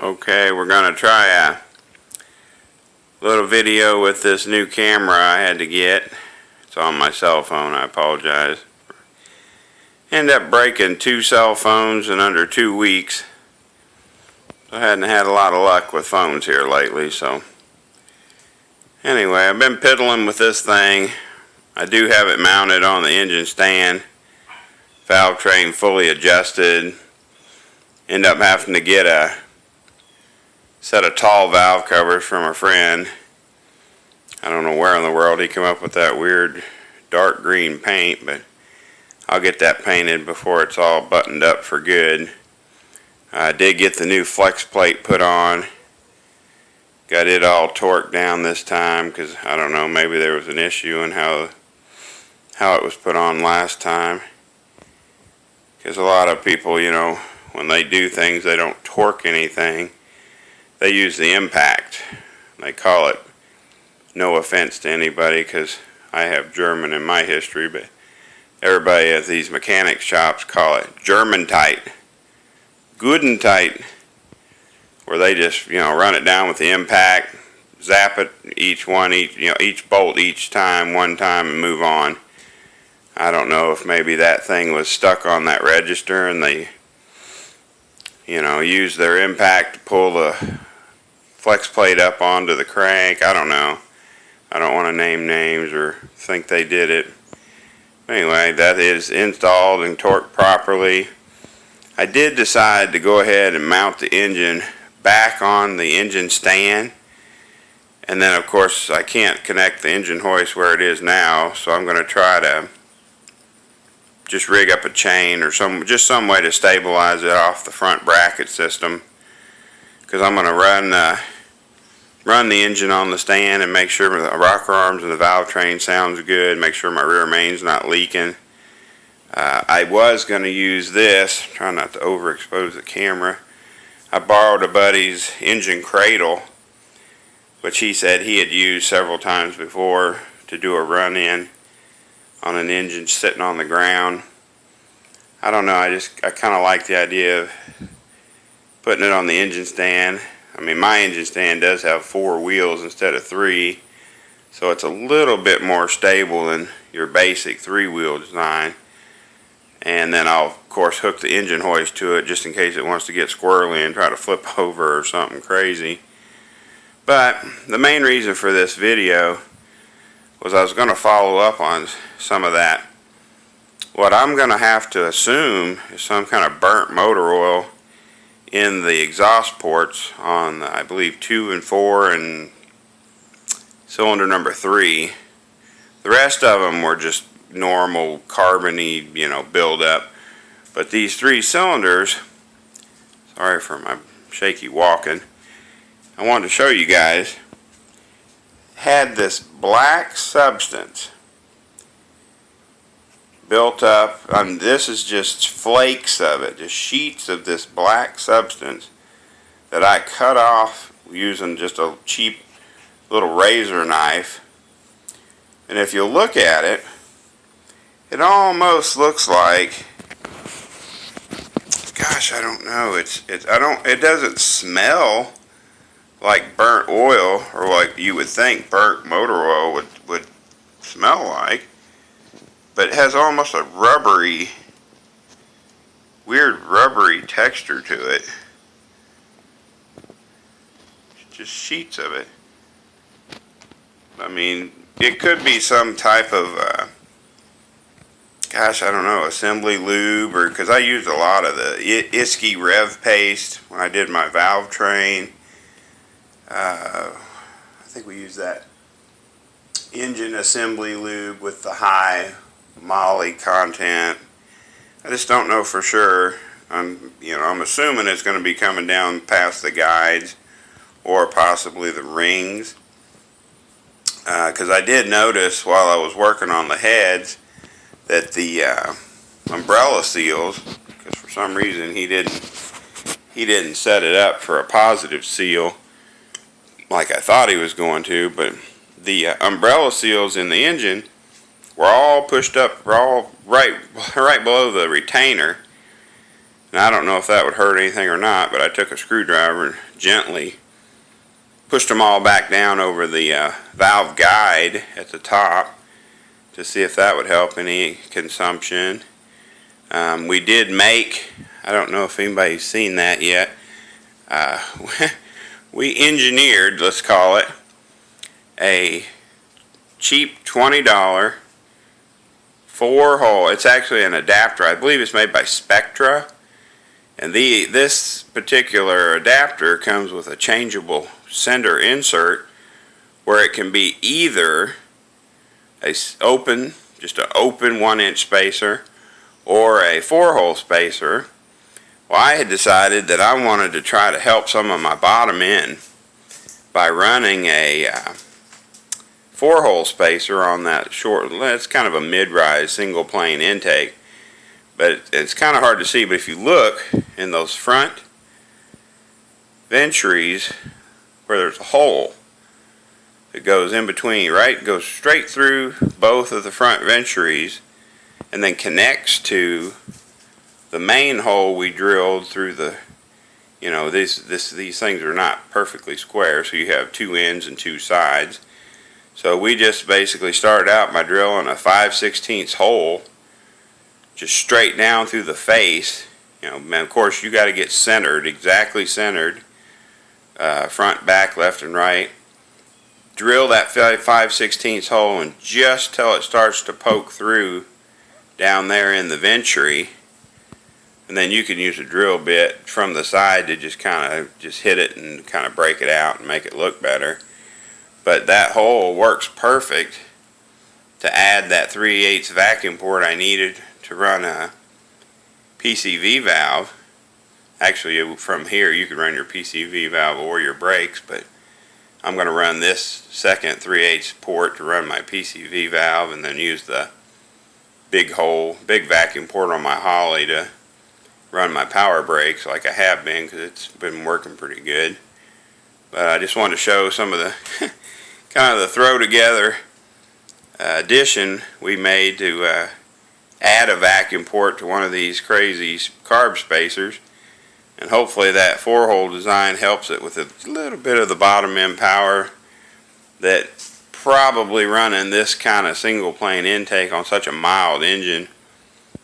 Okay, we're going to try a little video with this new camera I had to get. It's on my cell phone, I apologize. Ended up breaking 2 cell phones in under 2 weeks. I hadn't had a lot of luck with phones here lately, so anyway, I've been piddling with this thing. I do have it mounted on the engine stand. Valve train fully adjusted. End up having to get a set of tall valve covers from a friend. I don't know where in the world he came up with that weird dark green paint, but I'll get that painted before it's all buttoned up for good. I did get the new flex plate put on. Got it all torqued down this time because I don't know, maybe there was an issue in how it was put on last time. Because a lot of people, you know, when they do things, they don't torque anything. They use the impact. They call it, no offense to anybody because I have German in my history, but everybody at these mechanic shops call it German tight, good and tight, where they just, you know, run it down with the impact, zap it each bolt each time, one time, and move on. I don't know if maybe that thing was stuck on that register and they, you know, used their impact to pull the flex plate up onto the crank. I don't know. I don't want to name names or think they did it. Anyway, that is installed and torqued properly. I did decide to go ahead and mount the engine back on the engine stand. And then of course I can't connect the engine hoist where it is now, so I'm going to try to just rig up a chain or just some way to stabilize it off the front bracket system, because I'm going to run the engine on the stand and make sure the rocker arms and the valve train sounds good, make sure my rear main's not leaking. I was going to use this, try not to overexpose the camera. I borrowed a buddy's engine cradle, which he said he had used several times before to do a run-in on an engine sitting on the ground. I don't know, I kind of like the idea of putting it on the engine stand. I mean, my engine stand does have 4 wheels instead of 3, so it's a little bit more stable than your basic 3-wheel design. And then I'll of course hook the engine hoist to it just in case it wants to get squirrely and try to flip over or something crazy. But the main reason for this video was I was going to follow up on some of that. What I'm going to have to assume is some kind of burnt motor oil in the exhaust ports on, I believe, 2 and 4 and cylinder number 3. The rest of them were just normal carbony, you know, buildup. But these 3 cylinders, sorry for my shaky walking, I wanted to show you guys, had this black substance built up. This is just flakes of it, just sheets of this black substance that I cut off using just a cheap little razor knife. And if you look at it, it almost looks like, gosh, I don't know, it doesn't smell like burnt oil, or like you would think burnt motor oil would smell like, but it has almost a weird rubbery texture to it. Just sheets of it. I mean, it could be some type of gosh, I don't know, assembly lube, or because I used a lot of the Iski Rev paste when I did my valve train. I think we used that engine assembly lube with the high moly content. I just don't know for sure. I'm assuming it's going to be coming down past the guides or possibly the rings, because I did notice while I was working on the heads that the umbrella seals, because for some reason he didn't set it up for a positive seal like I thought he was going to, but the umbrella seals in the engine were all pushed up, were all right below the retainer. And I don't know if that would hurt anything or not, but I took a screwdriver and gently pushed them all back down over the valve guide at the top to see if that would help any consumption. We did make, I don't know if anybody's seen that yet, we engineered, let's call it, a cheap $20 4-hole, it's actually an adapter, I believe it's made by Spectra, and this particular adapter comes with a changeable sender insert where it can be either just an open 1-inch spacer or a 4-hole spacer. Well, I had decided that I wanted to try to help some of my bottom end by running a 4-hole spacer on that short, it's kind of a mid-rise single plane intake, but it's kind of hard to see, but if you look in those front ventures where there's a hole that goes in between, right, goes straight through both of the front ventures and then connects to the main hole we drilled through the, you know, these things are not perfectly square, so you have 2 ends and 2 sides. So we just basically started out by drilling a 5/16 hole just straight down through the face. You know, and of course you got to get centered, exactly centered, front, back, left, and right. Drill that 5/16 hole and just till it starts to poke through down there in the venturi, and then you can use a drill bit from the side to just kind of just hit it and kind of break it out and make it look better. But that hole works perfect to add that 3/8 vacuum port I needed to run a PCV valve. Actually, from here you could run your PCV valve or your brakes, but I'm going to run this second 3/8 port to run my PCV valve, and then use the big vacuum port on my Holly to run my power brakes like I have been, because it's been working pretty good. But I just wanted to show some of the kind of the throw together addition we made to add a vacuum port to one of these crazy carb spacers, and hopefully that 4-hole design helps it with a little bit of the bottom end power that probably running this kind of single plane intake on such a mild engine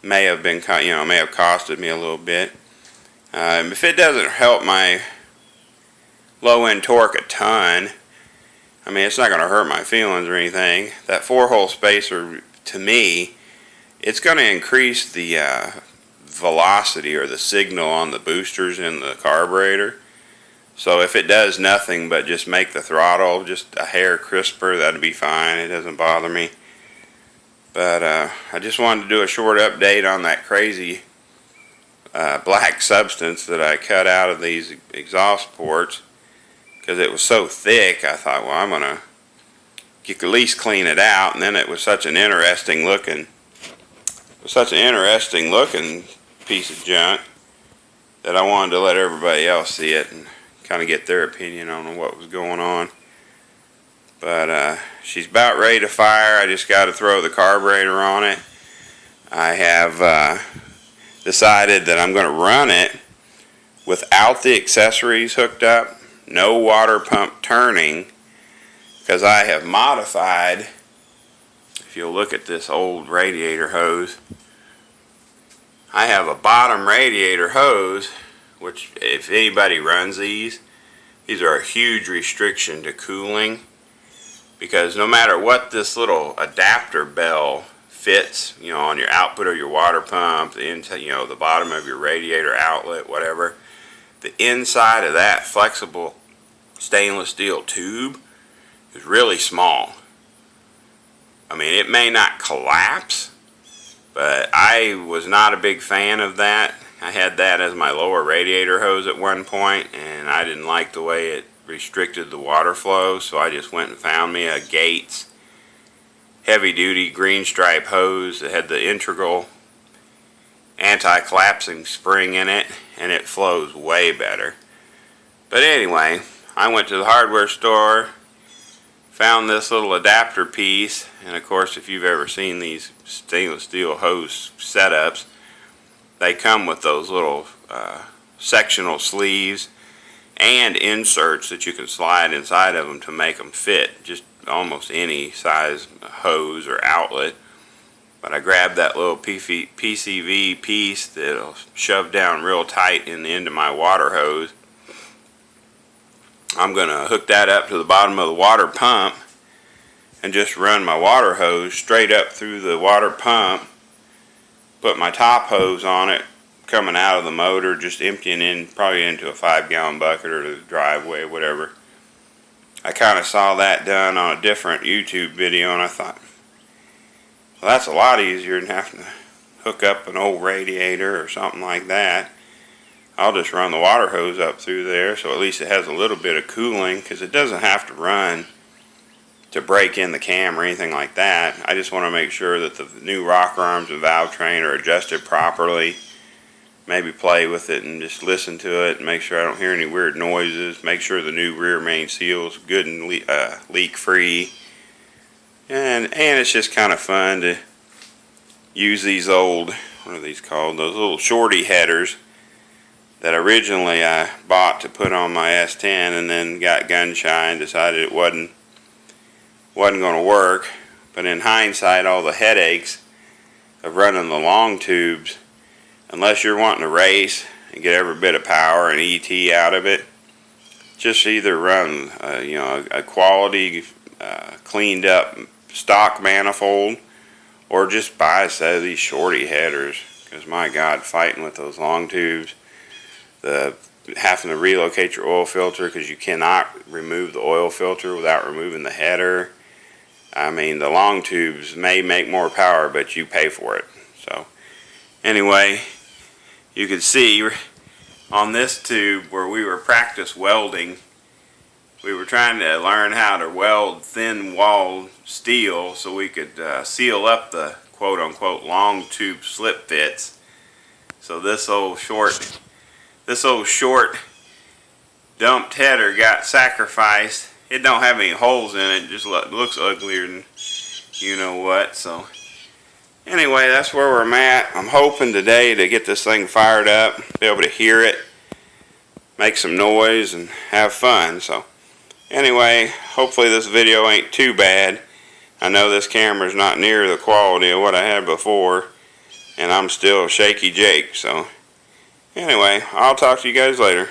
may have been, you know, may have costed me a little bit. If it doesn't help my low end torque a ton, I mean, it's not going to hurt my feelings or anything. That 4-hole spacer, to me, it's going to increase the velocity or the signal on the boosters in the carburetor. So if it does nothing but just make the throttle just a hair crisper, that'd be fine. It doesn't bother me. But I just wanted to do a short update on that crazy black substance that I cut out of these exhaust ports, because it was so thick. I thought, well, I'm going to at least clean it out. And then it was such an interesting looking piece of junk that I wanted to let everybody else see it and kind of get their opinion on what was going on. But she's about ready to fire. I just got to throw the carburetor on it. I have decided that I'm going to run it without the accessories hooked up, no water pump turning, because I have modified, if you'll look at this old radiator hose, I have a bottom radiator hose, which if anybody runs these are a huge restriction to cooling, because no matter what this little adapter bell fits, you know, on your output of your water pump, the bottom of your radiator outlet, whatever, the inside of that flexible stainless steel tube is really small. I mean, it may not collapse, but I was not a big fan of that. I had that as my lower radiator hose at one point, and I didn't like the way it restricted the water flow, so I just went and found me a Gates heavy-duty green stripe hose that had the integral anti-collapsing spring in it, and it flows way better. But anyway, I went to the hardware store, found this little adapter piece, and of course if you've ever seen these stainless steel hose setups, they come with those little sectional sleeves and inserts that you can slide inside of them to make them fit just almost any size hose or outlet. But I grabbed that little PCV piece that'll shove down real tight in the end of my water hose. I'm going to hook that up to the bottom of the water pump and just run my water hose straight up through the water pump. Put my top hose on it coming out of the motor, just emptying in probably into a 5-gallon bucket or the driveway, whatever. I kind of saw that done on a different YouTube video, and I thought, well, that's a lot easier than having to hook up an old radiator or something like that. I'll just run the water hose up through there, so at least it has a little bit of cooling, because it doesn't have to run to break in the cam or anything like that. I just want to make sure that the new rocker arms and valve train are adjusted properly. Maybe play with it and just listen to it and make sure I don't hear any weird noises. Make sure the new rear main seal is good and leak free. And it's just kind of fun to use these old, what are these called? Those little shorty headers that originally I bought to put on my S10 and then got gun shy and decided it wasn't going to work. But in hindsight, all the headaches of running the long tubes, unless you're wanting to race and get every bit of power and ET out of it, just either run a quality cleaned up stock manifold, or just buy a set of these shorty headers. Because my God, fighting with those long tubes, having to relocate your oil filter because you cannot remove the oil filter without removing the header. I mean, the long tubes may make more power, but you pay for it. So anyway, you can see on this tube where we were practice welding, we were trying to learn how to weld thin walled steel so we could seal up the quote unquote long tube slip fits. So this old short dumped header got sacrificed. It don't have any holes in it, just looks uglier than you know what. So anyway, that's where we're at. I'm hoping today to get this thing fired up, be able to hear it, make some noise, and have fun. So anyway, hopefully this video ain't too bad. I know this camera's not near the quality of what I had before, and I'm still shaky Jake. So anyway, I'll talk to you guys later.